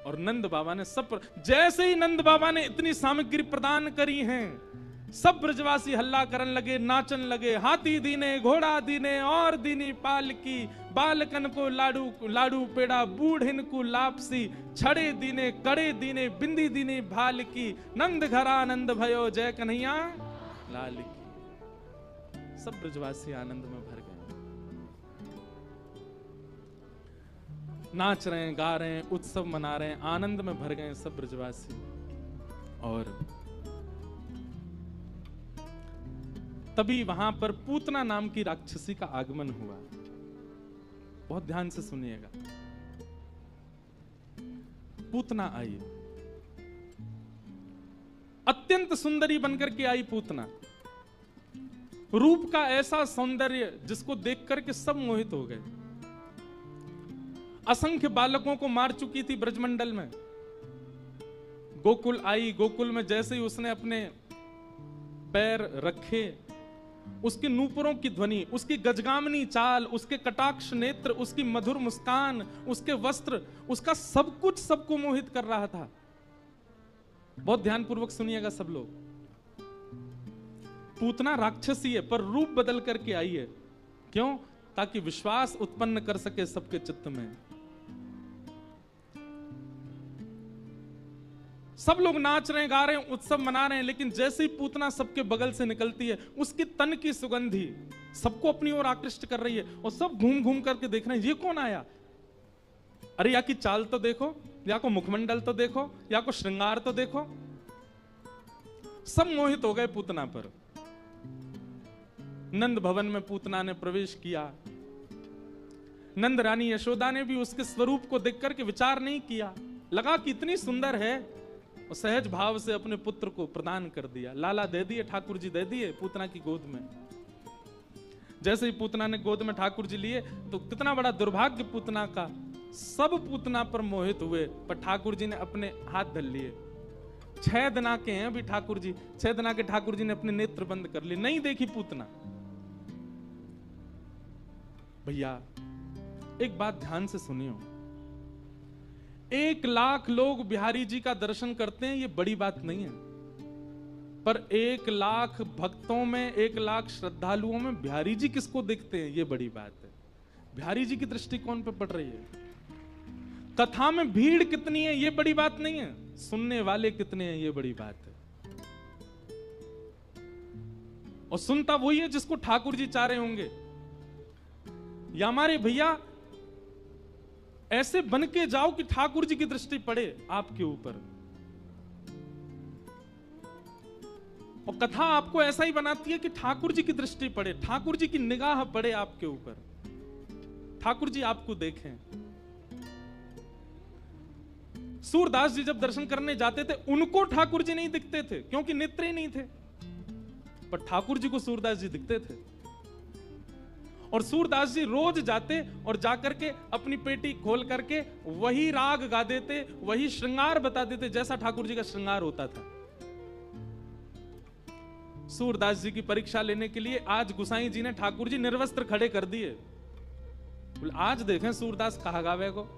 और नंद बाबा ने सब, जैसे ही नंद बाबा ने इतनी सामग्री प्रदान करी है, सब ब्रजवासी हल्ला करन लगे, नाचन लगे। हाथी दीने, घोड़ा दीने, और दीनी पालकी, बालकन को लाडू लाडू पेड़ा, बूढ़िन को लापसी, छड़े दीने, कड़े दीने, बिंदी दीने भाल की, नंद घर आनंद भयो, जय कन्हैया लाल की। सब ब्रजवासी आनंद में भर गए, नाच रहे हैं, गा रहे हैं, उत्सव मना रहे हैं, आनंद में भर गए सब ब्रजवासी। और तभी वहां पर पूतना नाम की राक्षसी का आगमन हुआ। बहुत ध्यान से सुनिएगा। पूतना आई, अत्यंत सुंदरी बनकर के आई पूतना। रूप का ऐसा सौंदर्य जिसको देख करके सब मोहित हो गए। असंख्य बालकों को मार चुकी थी ब्रजमंडल में। गोकुल आई, गोकुल में जैसे ही उसने अपने पैर रखे, उसके नूपुरों की ध्वनि, उसकी गजगामनी चाल, उसके कटाक्ष नेत्र, उसकी मधुर मुस्कान, उसके वस्त्र, उसका सब कुछ सबको मोहित कर रहा था। बहुत ध्यानपूर्वक सुनिएगा सब लोग। पूतना राक्षसी है, पर रूप बदल करके आई है। क्यों? ताकि विश्वास उत्पन्न कर सके सबके चित्त में। सब लोग नाच रहे हैं, गा रहे हैं, उत्सव मना रहे हैं, लेकिन जैसे ही पूतना सबके बगल से निकलती है, उसकी तन की सुगंधी सबको अपनी ओर आकृष्ट कर रही है। और सब घूम घूम करके देख रहे हैं, ये कौन आया? अरे या की चाल तो देखो, या को मुखमंडल तो देखो, या को श्रृंगार तो देखो। सब मोहित हो गए पूतना पर। नंद भवन में पूतना ने प्रवेश किया। नंद रानी यशोदा ने भी उसके स्वरूप को देख करके विचार नहीं किया, लगा कि इतनी सुंदर है, और सहज भाव से अपने पुत्र को प्रदान कर दिया। लाला दे दिए, ठाकुर जी दे दिए पूतना की गोद में। जैसे ही पूतना ने गोद में ठाकुर जी लिए, तो कितना बड़ा दुर्भाग्य पूतना का। सब पूतना पर मोहित हुए, पर ठाकुर जी ने अपने हाथ धर लिए। 6 दिना के हैं अभी ठाकुर जी, 6 दिना के ठाकुर जी ने अपने नेत्र बंद कर लिए, नहीं देखी पूतना। भैया एक बात ध्यान से सुनियो, 1 लाख लोग बिहारी जी का दर्शन करते हैं, ये बड़ी बात नहीं है। पर 1 लाख भक्तों में, 1 लाख श्रद्धालुओं में बिहारी जी किसको देखते हैं, ये बड़ी बात है। बिहारी जी की दृष्टि कौन पे पड़ रही है? कथा में भीड़ कितनी है, ये बड़ी बात नहीं है। सुनने वाले कितने हैं, ये बड़ी बात है। और सुनता वही है जिसको ठाकुर जी चाह रहे होंगे। या हमारे भैया ऐसे बन के जाओ कि ठाकुर जी की दृष्टि पड़े आपके ऊपर। और कथा आपको ऐसा ही बनाती है कि ठाकुर जी की दृष्टि पड़े, ठाकुर जी की निगाह पड़े आपके ऊपर, ठाकुर जी आपको देखें। सूरदास जी जब दर्शन करने जाते थे, उनको ठाकुर जी नहीं दिखते थे, क्योंकि नेत्र ही नहीं थे। पर ठाकुर जी को सूरदास जी दिखते थे। और सूरदास जी रोज जाते और जाकर के अपनी पेटी खोल करके वही राग गा देते, वही श्रृंगार बता देते जैसा ठाकुर जी का श्रृंगार होता था। सूरदास जी की परीक्षा लेने के लिए आज गुसाई जी ने ठाकुर जी निर्वस्त्र खड़े कर दिए। आज देखें सूरदास कहा गावे को।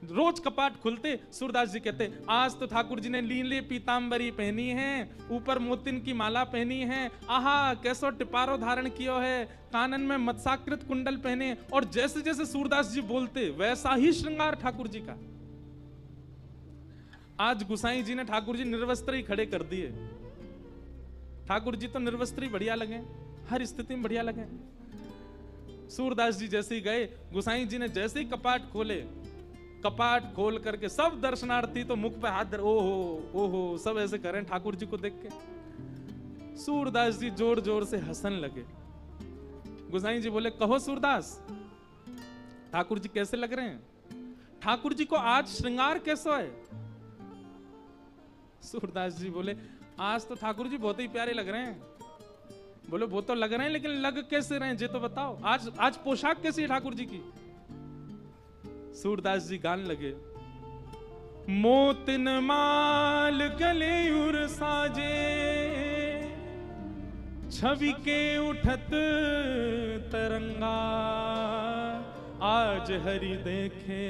रोज कपाट खुलते, सूरदास जी कहते, आज तो ठाकुर जी ने नीले पीतांबरी पहनी है, ऊपर मोतिन की माला पहनी है, आहा कैसो टिपारो धारण कियो है, कानन में मत्स्याकृत कुंडल पहने। और जैसे जैसे सूरदास जी बोलते वैसा ही श्रृंगार ठाकुर जी का। आज गुसाई जी ने ठाकुर जी निर्वस्त्र ही खड़े कर दिए। ठाकुर जी तो निर्वस्त्र ही बढ़िया लगे, हर स्थिति में बढ़िया लगे। सूरदास जी जैसे ही गए, गुसाई जी ने जैसे ही कपाट खोले, कपाट खोल करके सब दर्शनार्थी तो मुख पे हाथ धर, ओहो ओहो सब ऐसे करें ठाकुर जी को देख के। सूरदास जी जोर जोर से हंसन लगे। गुसाई जी बोले, कहो सूरदास, ठाकुर जी कैसे लग रहे हैं? ठाकुर जी को आज श्रृंगार कैसा है? सूरदास जी बोले, आज तो ठाकुर जी बहुत ही प्यारे लग रहे हैं। बोले वो तो लग रहे हैं, लेकिन लग कैसे रहे हैं ये तो बताओ। आज पोशाक कैसी है ठाकुर जी की? सूरदास जी गान लगे, मोतिन माल गले उर साजे, छवि के उठत तरंगा, आज हरि देखे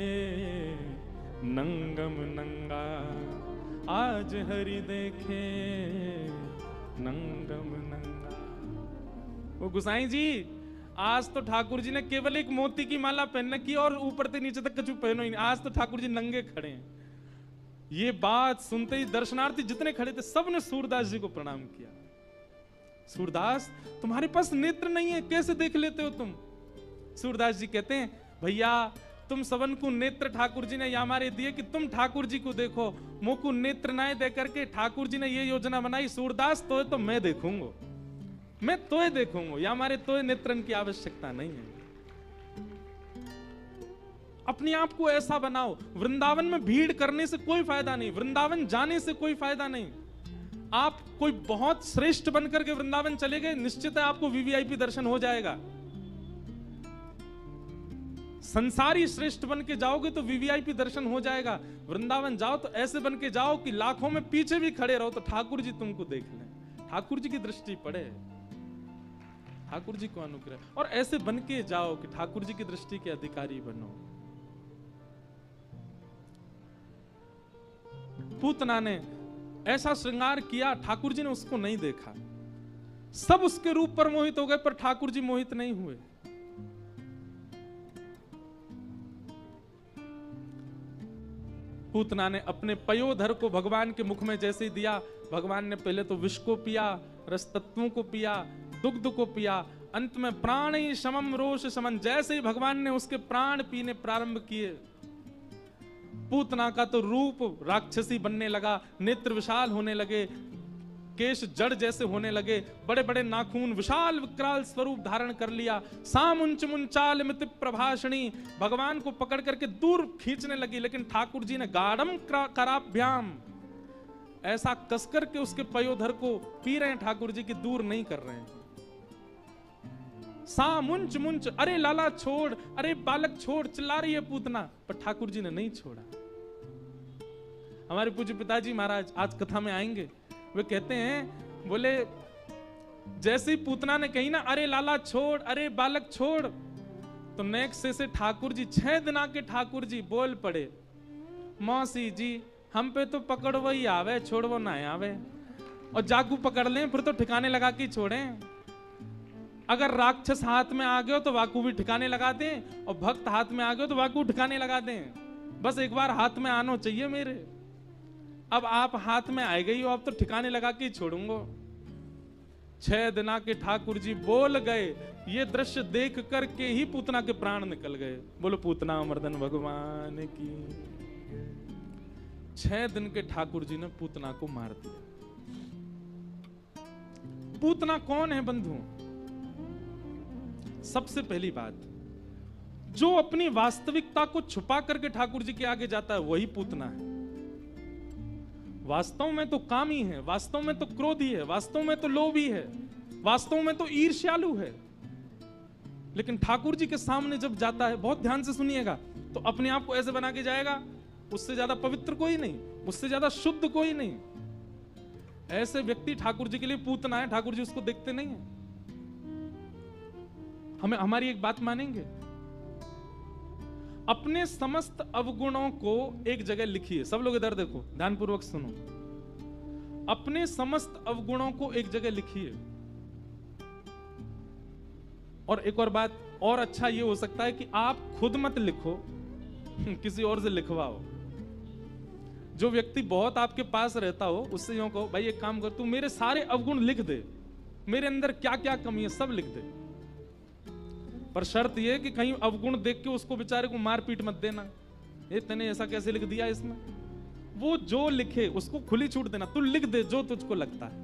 नंगम नंगा, आज हरि देखे नंगम नंगा। वो गुसाई जी, आज तो ठाकुर जी ने केवल एक मोती की माला पहन रखी और ऊपर से नीचे तक कछु पहनो ही नहीं। आज तो ठाकुर जी नंगे खड़े हैं। ये बात सुनते ही दर्शनार्थी जितने खड़े थे सबने सूरदास जी को प्रणाम किया। सूरदास, तुम्हारे पास नेत्र नहीं है, कैसे देख लेते हो तुम? सूरदास जी कहते हैं, भैया तुम सबन को नेत्र ठाकुर जी ने या हमारे दिए कि तुम ठाकुर जी को देखो। मुंह को नेत्र ना दे करके ठाकुर जी ने ये योजना बनाई, सूरदास तो मैं देखूंगा, मैं तोय देखूंगा, या हमारे तोय नेत्रन की आवश्यकता नहीं है। अपने आप को ऐसा बनाओ। वृंदावन में भीड़ करने से कोई फायदा नहीं, वृंदावन जाने से कोई फायदा नहीं। आप कोई बहुत श्रेष्ठ बनकर के वृंदावन चले गए, निश्चित है आपको वीवीआईपी दर्शन हो जाएगा। संसारी श्रेष्ठ बन के जाओगे तो वीवीआईपी दर्शन हो जाएगा। वृंदावन जाओ तो ऐसे बन के जाओ कि लाखों में पीछे भी खड़े रहो तो ठाकुर जी तुमको देख लें, ठाकुर जी की दृष्टि पड़े, ठाकुर जी को अनुग्रह। और ऐसे बन के जाओ कि ठाकुर जी की दृष्टि के अधिकारी बनो। पूतना ने ऐसा श्रृंगार किया, ठाकुर जी ने उसको नहीं देखा। सब उसके रूप पर मोहित हो गए, पर ठाकुर जी मोहित नहीं हुए। पूतना ने अपने पयोधर को भगवान के मुख में जैसे ही दिया, भगवान ने पहले तो विष को पिया, रस तत्वों को पिया, दुग्ध को पिया, अंत में प्राण ही समम रोष समन, जैसे ही भगवान ने उसके प्राण पीने प्रारंभ किए, पूतना का तो रूप राक्षसी बनने लगा, नेत्र विशाल होने लगे, केश जड़ जैसे होने लगे, बड़े बड़े नाखून, विशाल विकराल स्वरूप धारण कर लिया। सामुंच मुंचाल मिति प्रभाषणी, भगवान को पकड़ करके दूर खींचने लगी, लेकिन ठाकुर जी ने गाढ़म कराभ्याम, ऐसा कसकर के उसके पयोधर को पी रहे हैं ठाकुर जी की, दूर नहीं कर रहे हैं। सा मुंच मुंच, अरे लाला छोड़, अरे बालक छोड़, चिल्ला रही है पूतना, पर ठाकुर जी ने नहीं छोड़ा। हमारे पूज्य पिताजी महाराज आज कथा में आएंगे, वे कहते हैं, बोले जैसे ही पूतना ने कही ना अरे लाला छोड़, अरे बालक छोड़, तो नेक्स्ट से ठाकुर जी, 6 दिना के ठाकुर जी बोल पड़े, मौसी जी हम पे तो पकड़ो ही आवे, छोड़ो ना आवे, और जाकू पकड़ लें फिर तो ठिकाने लगा के छोड़ें। अगर राक्षस हाथ में आ गए तो वाकू भी ठिकाने लगा दें, और भक्त हाथ में आ गए तो वाकू ठिकाने लगा दें। बस एक बार हाथ में आना चाहिए मेरे। अब आप हाथ में आए गई हो, अब तो ठिकाने लगा के छोड़ूंगा। 6 दिना के ठाकुर जी बोल गए, ये दृश्य देख करके ही पूतना के प्राण निकल गए। बोलो पूतना मर्दन भगवान की। 6 दिन के ठाकुर जी ने पूतना को मार दिया। पूतना कौन है बंधु? सबसे पहली बात, जो अपनी वास्तविकता को छुपा करके ठाकुर जी के आगे जाता है वही पूतना है। वास्तव में तो कामी है, वास्तव में तो क्रोधी है, वास्तव में तो लोभी है, वास्तव में तो ईर्ष्यालु है, लेकिन ठाकुर जी के सामने जब जाता है, बहुत ध्यान से सुनिएगा, तो अपने आप को ऐसे बना के जाएगा, उससे ज्यादा पवित्र कोई नहीं, उससे ज्यादा शुद्ध कोई नहीं। ऐसे व्यक्ति ठाकुर जी के लिए पूतना है, ठाकुर जी उसको देखते नहीं है। हमारी एक बात मानेंगे, अपने समस्त अवगुणों को एक जगह लिखिए। सब लोग इधर देखो, ध्यानपूर्वक सुनो। अपने समस्त अवगुणों को एक जगह लिखिए। और एक और बात, और अच्छा ये हो सकता है कि आप खुद मत लिखो, किसी और से लिखवाओ। जो व्यक्ति बहुत आपके पास रहता हो उससे यूं कहो, भाई एक काम कर, तू मेरे सारे अवगुण लिख दे, मेरे अंदर क्या क्या कमी है सब लिख दे। पर शर्त यह कि कहीं अवगुण देख के उसको बेचारे को मार पीट मत देना, ये तूने ऐसा कैसे लिख दिया इसमें। वो जो लिखे उसको खुली छूट देना, तू लिख दे जो तुझको लगता है।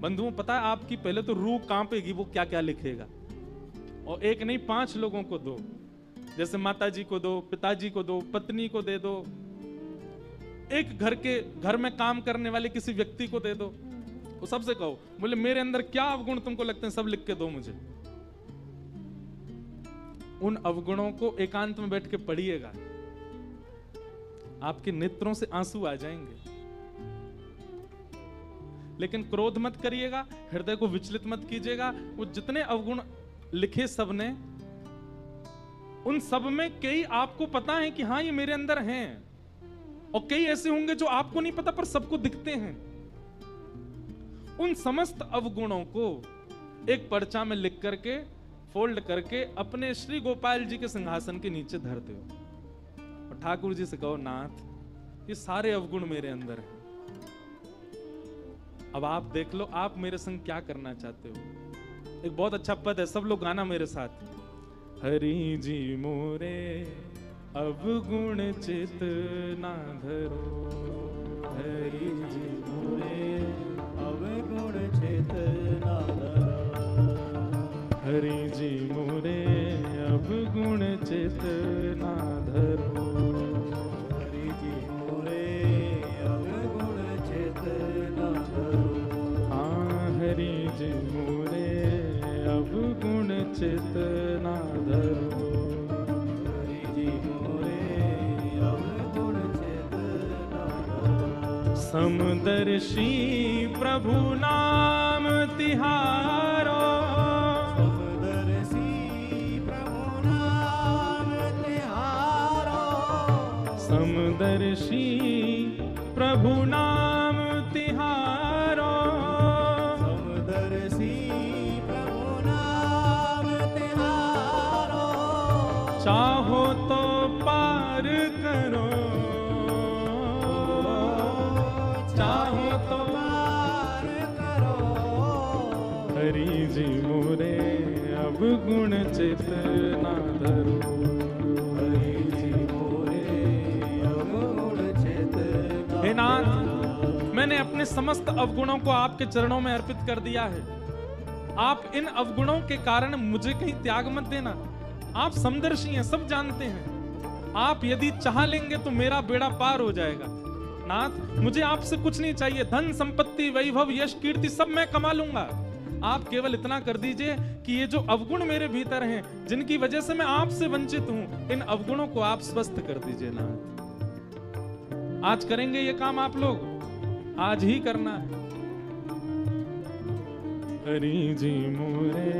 बंधुओं, पता है आपकी पहले तो रूह कांपेगी, वो क्या क्या लिखेगा। और एक नहीं 5 लोगों को दो, जैसे माता जी को दो, पिताजी को दो, पत्नी को दे दो, एक घर में काम करने वाले किसी व्यक्ति को दे दो, वो सबसे कहो, बोले मेरे अंदर क्या अवगुण तुमको लगते हैं, सब लिख के दो मुझे। उन अवगुणों को एकांत में बैठ के पढ़िएगा, आपके नेत्रों से आंसू आ जाएंगे। लेकिन क्रोध मत करिएगा, हृदय को विचलित मत कीजिएगा। वो जितने अवगुण लिखे सबने, उन सब में कई आपको पता है कि हाँ ये मेरे अंदर हैं, और कई ऐसे होंगे जो आपको नहीं पता पर सबको दिखते हैं। उन समस्त अवगुणों को एक पर्चा में लिख करके फोल्ड करके अपने श्री गोपाल जी के सिंहासन के नीचे धरते हो और ठाकुर जी से कहो, नाथ ये सारे अवगुण मेरे अंदर हैं, अब आप देख लो आप मेरे संग क्या करना चाहते हो। एक बहुत अच्छा पद है, सब लोग गाना मेरे साथ। हरि जी मोरे अवगुण चित ना धरो, हरि जी मोरे अवगुण चित ना धरो, हरि जी मोरे अवगुण चित ना धरो, हरि जी मोरे अवगुण चित ना धरो, हाँ हरि जी मोरे अवगुण चित ना धरो, हरि जी मोरे अवगुण चित ना धरो। समदर्शी प्रभु नाम तिहारो, समदर्शी प्रभु नाम तिहारो, समदर्शी प्रभु नाम तिहारो, समदर्शी प्रभु नाम तिहारो, चाहो तो पार करो, चाहो तो पार करो, हरि जी मोरे अवगुण चित ना धरो, हरि जी मोरे अवगुण चित ना हे नाथ, मैंने अपने समस्त अवगुणों को आपके चरणों में अर्पित कर दिया है। आप इन अवगुणों के कारण मुझे कहीं त्याग मत देना। आप समदर्शी हैं, सब जानते हैं। आप यदि चाह लेंगे तो मेरा बेड़ा पार हो जाएगा। नाथ मुझे आपसे कुछ नहीं चाहिए, धन संपत्ति वैभव यश कीर्ति सब मैं कमा लूंगा। आप केवल इतना कर दीजिए कि ये जो अवगुण मेरे भीतर हैं, जिनकी वजह से मैं आपसे वंचित हूं, इन अवगुणों को आप स्वस्थ कर दीजिए। नाथ आज करेंगे ये काम आप लोग, आज ही करना है। हरि जी मोरे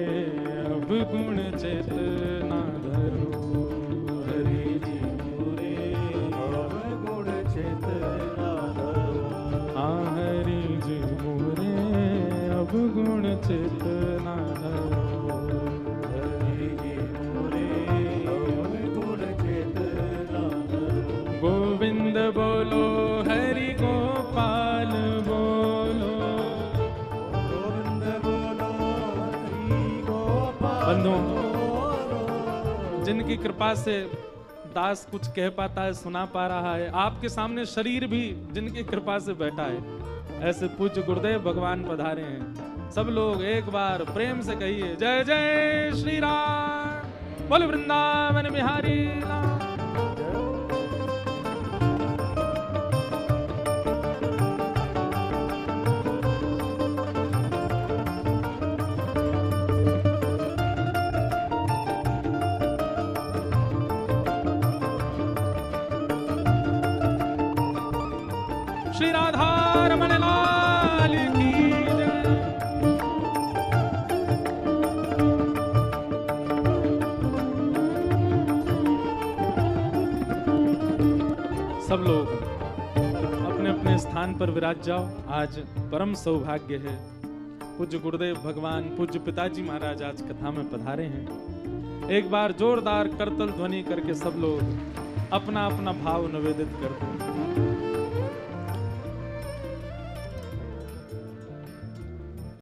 अवगुण चित ना धरो, हरि जी मोरे अवगुण चित ना धरो, हाँ हरि जी मोरे अवगुण चित ना धरो, हरि जी मोरे अवगुण चित ना धरो। गोविंद बोलो हरि गोपाल बोलो, गोविंद बोलो हरि गोपाल बंधुओं, बोलो। जिनकी कृपा से दास कुछ कह पाता है, सुना पा रहा है, आपके सामने शरीर भी जिनकी कृपा से बैठा है, ऐसे पूज्य गुरुदेव भगवान पधारे हैं। सब लोग एक बार प्रेम से कहिए, जय जय श्री राम, बोल वृंदावन बिहारी लाल। श्री राधा रमण लाल की जय। सब लोग अपने अपने स्थान पर विराज जाओ। आज परम सौभाग्य है, पूज्य गुरुदेव भगवान पूज्य पिताजी महाराज आज कथा में पधारे हैं। एक बार जोरदार करतल ध्वनि करके सब लोग अपना अपना भाव निवेदित करते हैं।